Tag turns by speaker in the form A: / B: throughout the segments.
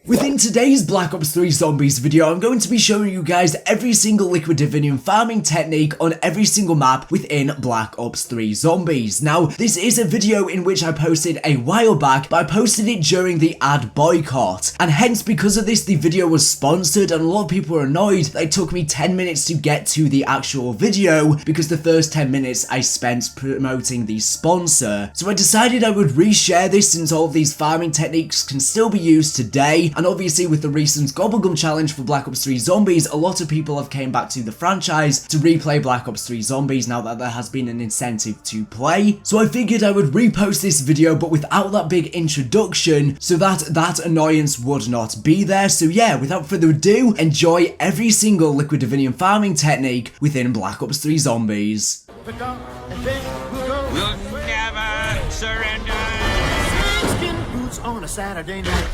A: Within today's Black Ops 3 Zombies video, I'm going to be showing you guys every single liquid Divinium farming technique on every single map within Black Ops 3 Zombies. Now, this is a video in which I posted a while back, but I posted it during the ad boycott. And hence, because of this, the video was sponsored and a lot of people were annoyed that it took me 10 minutes to get to the actual video because the first 10 minutes I spent promoting the sponsor. So I decided I would reshare this since all of these farming techniques can still be used today. And obviously with the recent Gobblegum challenge for Black Ops 3 Zombies, a lot of people have came back to the franchise to replay Black Ops 3 Zombies now that there has been an incentive to play. So I figured I would repost this video but without that big introduction so that annoyance would not be there. So yeah, without further ado, enjoy every single liquid Divinium farming technique within Black Ops 3 Zombies.
B: We'll never surrender. Skin boots on a Saturday night.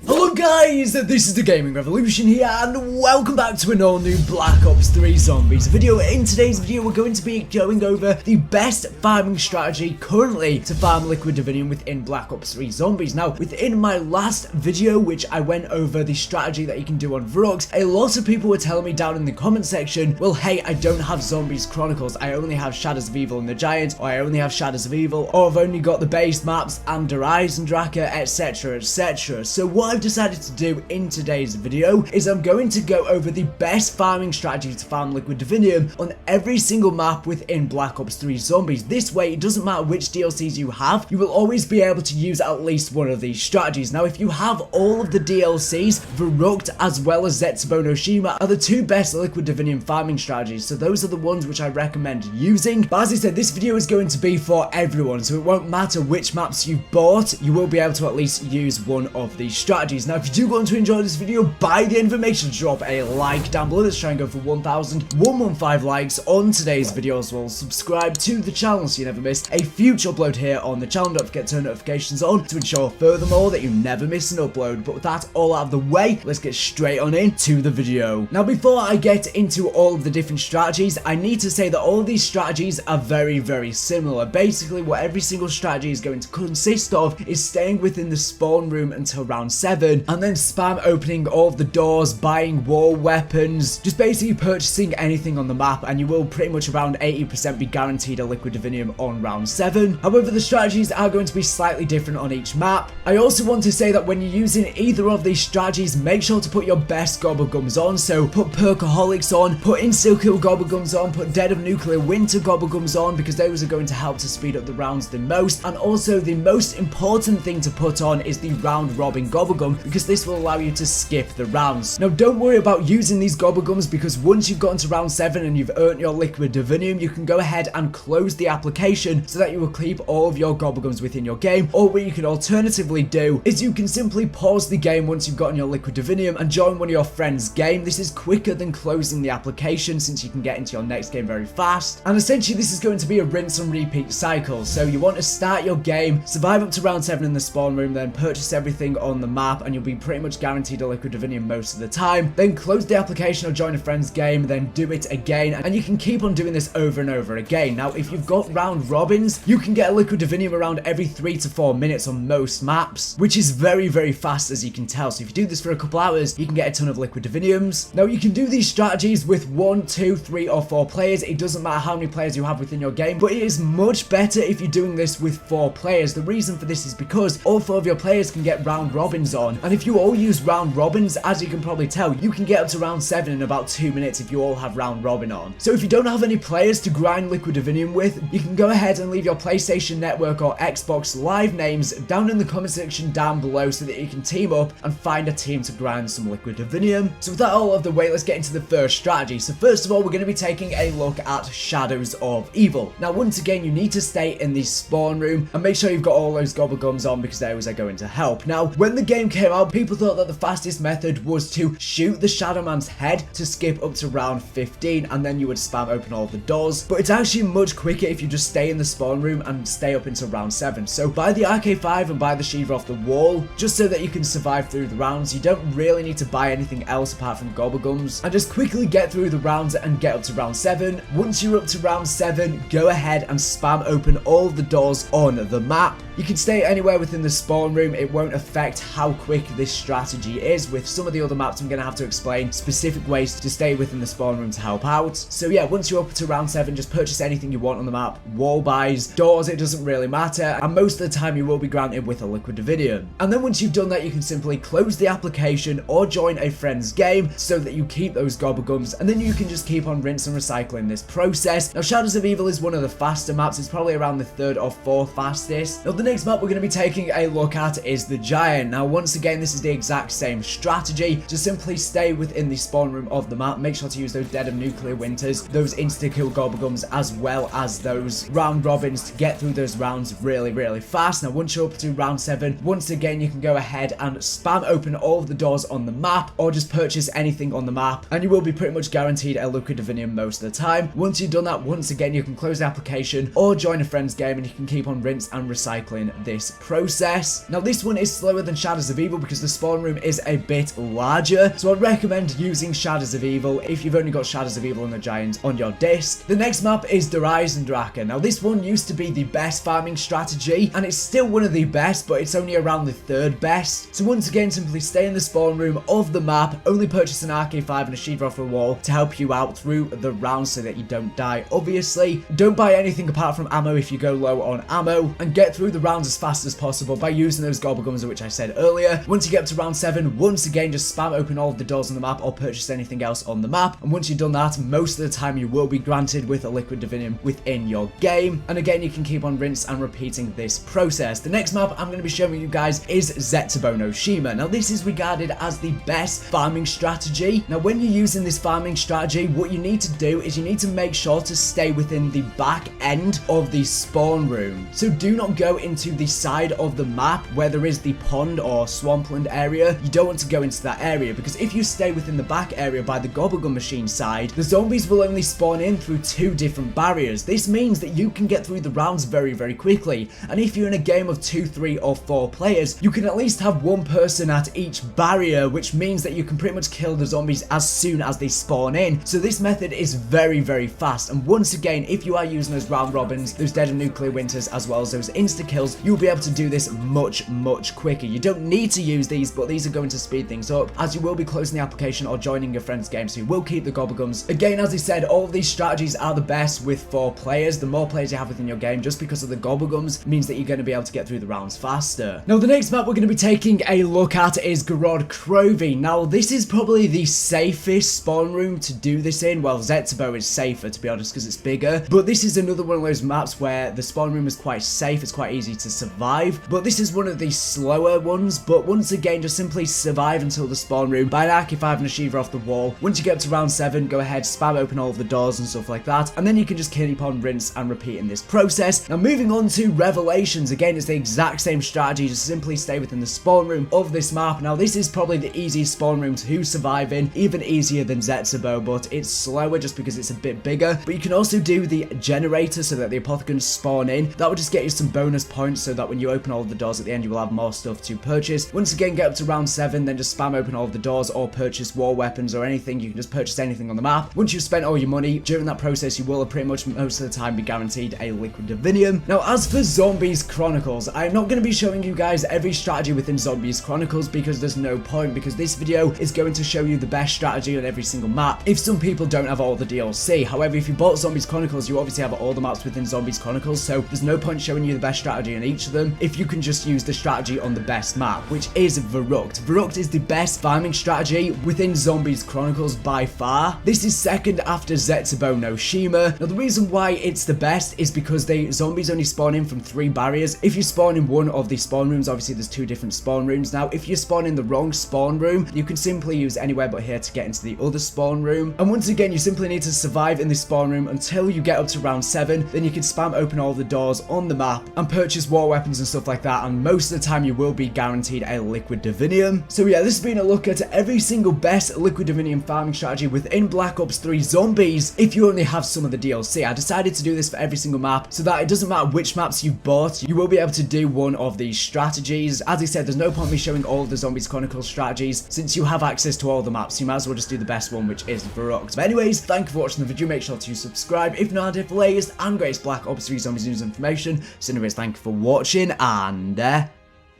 A: Hello guys, this is the Gaming Revolution here and welcome back to an all new Black Ops 3 Zombies video. In today's video we're going to be going over the best farming strategy currently to farm liquid Divinium within Black Ops 3 Zombies. Now within my last video which I went over the strategy that you can do on Vrux, a lot of people were telling me down in the comment section, well hey, I don't have Zombies Chronicles, I only have Shadows of Evil and the Giant, or I only have Shadows of Evil, or I've only got the base maps and Eisendrache, etc, etc. So what I've decided to do in today's video is I'm going to go over the best farming strategy to farm liquid Divinium on every single map within Black Ops 3 Zombies. This way it doesn't matter which DLCs you have, you will always be able to use at least one of these strategies. Now if you have all of the DLCs, Verrucht as well as Zetsubou No Shima are the two best liquid Divinium farming strategies, so those are the ones which I recommend using. But as I said, this video is going to be for everyone, so it won't matter which maps you bought, you will be able to at least use one of these strategies. Now if you do want to enjoy this video, by the end of it make sure to drop a like down below. Let's try and go for 1,115 likes on today's video, as well as subscribe to the channel so you never miss a future upload here on the channel. Don't forget to turn notifications on to ensure furthermore that you never miss an upload. But with that all out of the way, let's get straight on into the video. Now before I get into all of the different strategies, I need to say that all of these strategies are very similar. Basically what every single strategy is going to consist of is staying within the spawn room until round 7 and then spam opening all of the doors, buying war weapons, just basically purchasing anything on the map, and you will pretty much around 80% be guaranteed a liquid Divinium on round 7. However, the strategies are going to be slightly different on each map. I also want to say that when you're using either of these strategies, make sure to put your best Gobblegums on. So put Perkaholics on, put Insta-Kill Gobblegums on, put Dead of Nuclear Winter Gobblegums on, because those are going to help to speed up the rounds the most. And also the most important thing to put on is the round robin Gobblegum, because this will allow you to skip the rounds. Now don't worry about using these Gobblegums, because once you've gotten to round 7 and you've earned your liquid Divinium, you can go ahead and close the application so that you will keep all of your Gobblegums within your game. Or what you can alternatively do is you can simply pause the game once you've gotten your liquid Divinium and join one of your friends' game. This is quicker than closing the application since you can get into your next game very fast. And essentially this is going to be a rinse and repeat cycle. So you want to start your game, survive up to round 7 in the spawn room, then purchase everything on the map and you'll be pretty much guaranteed a liquid Divinium most of the time. Then close the application or join a friend's game, then do it again, and you can keep on doing this over and over again. Now if you've got round robins, you can get a liquid Divinium around every 3 to 4 minutes on most maps, which is very fast, as you can tell. So if you do this for a couple hours, you can get a ton of liquid Diviniums. Now you can do these strategies with 1, 2, 3 or 4 players. It doesn't matter how many players you have within your game, but it is much better if you're doing this with 4 players. The reason for this is because all 4 of your players can get round robins on, and if you all use round robins, as you can probably tell, you can get up to round 7 in about 2 minutes if you all have round robin on. So if you don't have any players to grind liquid Divinium with, you can go ahead and leave your PlayStation Network or Xbox Live names down in the comment section down below so that you can team up and find a team to grind some liquid Divinium. So with that all out of the way, let's get into the first strategy. So first of all, we're going to be taking a look at Shadows of Evil. Now once again, you need to stay in the spawn room and make sure you've got all those Gobblegums on, because those are going to help. Now when the game came out, people thought that the fastest method was to shoot the Shadow Man's head to skip up to round 15 and then you would spam open all the doors, but it's actually much quicker if you just stay in the spawn room and stay up until round 7. So buy the RK5 and buy the Shiva off the wall just so that you can survive through the rounds. You don't really need to buy anything else apart from Gobblegums, and just quickly get through the rounds and get up to round 7. Once you're up to round 7, go ahead and spam open all of the doors on the map. You can stay anywhere within the spawn room. It won't affect how quick this strategy is. With some of the other maps, I'm going to have to explain specific ways to stay within the spawn room to help out. So yeah, once you're up to round 7, just purchase anything you want on the map. Wall buys, doors, it doesn't really matter. And most of the time you will be granted with a liquid Divinium. And then once you've done that, you can simply close the application or join a friend's game so that you keep those gobblegums, and then you can just keep on rinse and recycling this process. Now Shadows of Evil is one of the faster maps. It's probably around the 3rd or 4th fastest. Now the next map we're going to be taking a look at is the Giant. Now once again, this is the exact same strategy. Just simply stay within the spawn room of the map. Make sure to use those Dead of Nuclear Winters, those insta-kill gobblegums, as well as those round robins to get through those rounds really fast. Now once you're up to round 7, once again you can go ahead and spam open all of the doors on the map, or just purchase anything on the map, and you will be pretty much guaranteed a liquid Divinium most of the time. Once you've done that, once again you can close the application or join a friend's game, and you can keep on rinse and recycling this process. Now this one is slower than Shadows of Evil because the spawn room is a bit larger, so I'd recommend using Shadows of Evil if you've only got Shadows of Evil and the Giant on your disc. The next map is the Eisendrache. Now this one used to be the best farming strategy, and it's still one of the best, but it's only around the 3rd best. So once again, simply stay in the spawn room of the map, only purchase an RK5 and a sheet off a wall to help you out through the rounds so that you don't die. Obviously, don't buy anything apart from ammo if you go low on ammo, and get through the rounds as fast as possible by using those gobblegums which I said earlier. Once you get up to round 7, once again just spam open all of the doors on the map or purchase anything else on the map, and once you've done that, most of the time you will be granted with a liquid Divinium within your game, and again you can keep on rinse and repeating this process. The next map I'm going to be showing you guys is Zetsubou No Shima. Now this is regarded as the best farming strategy. Now when you're using this farming strategy, what you need to do is you need to make sure to stay within the back end of the spawn room. So do not go into the side of the map where there is the pond or swampland area. You don't want to go into that area, because if you stay within the back area by the gobblegum machine side, the zombies will only spawn in through 2 different barriers. This means that you can get through the rounds very quickly, and if you're in a game of 2, 3 or 4 players, you can at least have one person at each barrier, which means that you can pretty much kill the zombies as soon as they spawn in. So this method is very fast, and once again, if you are using those round robins, those Dead of Nuclear Winters, as well as those insta kills, you'll be able to do this much quicker. You don't need to use these, but these are going to speed things up, as you will be closing the application or joining your friend's game, so you will keep the gobblegums. Again, as I said, all of these strategies are the best with 4 players. The more players you have within your game, just because of the gobblegums, means that you're going to be able to get through the rounds faster. Now the next map we're going to be taking a look at is Garrod Krovi. Now this is probably the safest spawn room to do this in. Well, Zetsubou is safer, to be honest, because it's bigger, but this is another one of those maps where the spawn room is quite safe. It's quite easy to survive, but this is one of the slower ones. But once again, just simply survive until the spawn room, buy an RK5 and a Shiva off the wall. Once you get up to round 7, go ahead, spam open all of the doors and stuff like that, and then you can just keep on rinse and repeating this process. Now moving on to Revelations, again it's the exact same strategy, just simply stay within the spawn room of this map. Now this is probably the easiest spawn room to survive in, even easier than Zetsubou, but it's slower just because it's a bit bigger. But you can also do the generator so that the apothecons spawn in. That will just get you some bonus points so that when you open all of the doors at the end, you will have more stuff to purchase. Once again, get up to round 7, then just spam open all of the doors or purchase war weapons or anything. You can just purchase anything on the map. Once you've spent all your money, during that process, you will pretty much most of the time be guaranteed a liquid Divinium. Now as for Zombies Chronicles, I'm not going to be showing you guys every strategy within Zombies Chronicles because there's no point, because this video is going to show you the best strategy on every single map if some people don't have all the DLC. However, if you bought Zombies Chronicles, you obviously have all the maps within Zombies Chronicles, so there's no point showing you the best strategy on each of them if you can just use the strategy on the best map, which is Verrucht. Verrucht is the best farming strategy within Zombies Chronicles by far. This is second after Zetsubou No Shima. Now the reason why it's the best is because the zombies only spawn in from 3 barriers. If you spawn in one of the spawn rooms, obviously there's 2 different spawn rooms. Now if you spawn in the wrong spawn room, you can simply use anywhere but here to get into the other spawn room. And once again, you simply need to survive in this spawn room until you get up to round 7. Then you can spam open all the doors on the map and purchase war weapons and stuff like that, and most of the time you will be guaranteed a liquid Divinium. So yeah, this has been a look at every single best liquid Divinium farming strategy within Black Ops 3 Zombies if you only have some of the DLC. I decided to do this for every single map so that it doesn't matter which maps you bought, you will be able to do one of these strategies. As I said, there's no point me showing all of the Zombies Chronicles strategies since you have access to all the maps. You might as well just do the best one, which is Verrucht. But anyways, thank you for watching the video. Make sure to subscribe if not, if the latest and greatest Black Ops 3 Zombies news and information. So anyways, thank you for for watching, and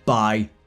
A: bye.